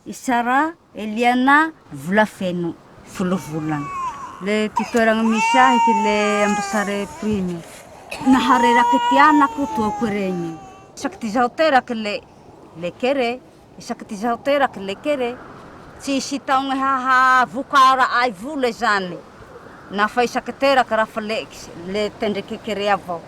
Isara Eliana Volafeno Folovolana. Le titoeragna misy ahiky le ambosary primy. Nahareraky ty anako toako regny. Isaky ty zaho teraky le kere. Isaky ty zaho teraky le kere. Tsisy taogna haha vokara ay vole zany. Nafa isaky teraky rafa le tendriky kere avao.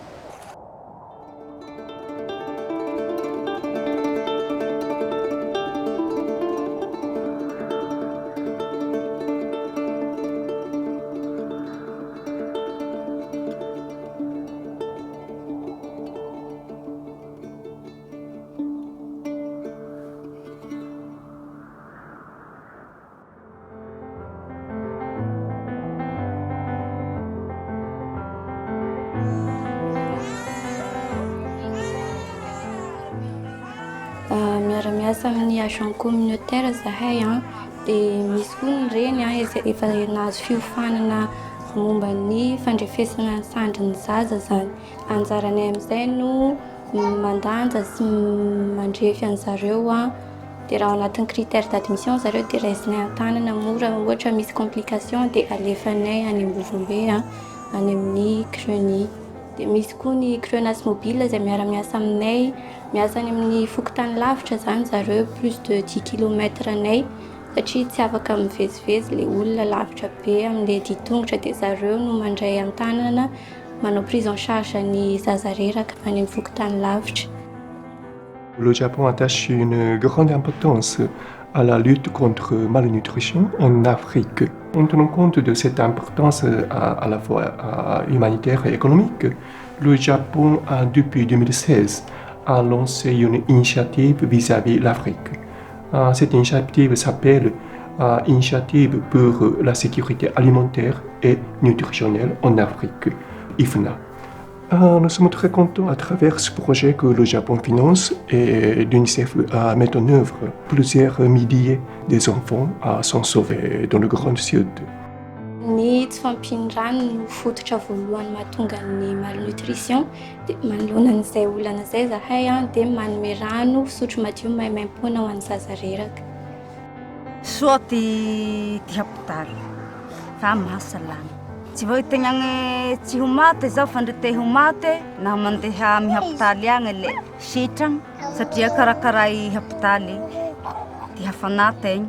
Miara-miasa amin'ny agent communautaire zahay dia misy koa ny reny efa nahazo fiofanana momba ny fandrefesana sandry ny zaza zany. Anjaranay amin'izay no mandanja sy mandrefy an'zareo dia raha anatin'ny critère d'admission zareo dia raisinay an-tanana mora ohatra misy complication dia alefanay any Ambovombe any amin'ny CRENI. Dia misy koa ny CRENAS mobile izay miara-miasa aminay, miasa any amin'ny fokotany lavitra zany zareo plus de 10 km anay satria tsy afaka mivezivezy le olona lavitra be amin'ilay ditongotra dia zareo no mandray an-tanana manao prise en charge ny zaza reraka any amin'ny fokotany lavitra. Le Japon attache une grande importance à la lutte contre la malnutrition en Afrique. En tenant compte de cette importance à la fois humanitaire et économique, le Japon a depuis 2016 a lancé une initiative vis-à-vis l'Afrique. Cette initiative s'appelle Initiative pour la sécurité alimentaire et nutritionnelle en Afrique, IFNA. Nous sommes très contents à travers ce projet que le Japon finance et l'UNICEF a mis en œuvre. Plusieurs milliers des enfants sont sauvés dans le Grand Sud. Ny tsy fampindrano no fototra voalohany mahatonga ny malnutrition dia manoloana an'izay olana izay zahay dia manome rano fisotro madio maimaim-poana ho an'ny zaza reraka. Soa ty hapitaly fa mahasalama. Tsy voategnagny tsy ho maty zao fa ndre te ho maty na mandeha amin'ny hapitaly agny le sitragna satria karakara i hapitaly ty hafana tegna.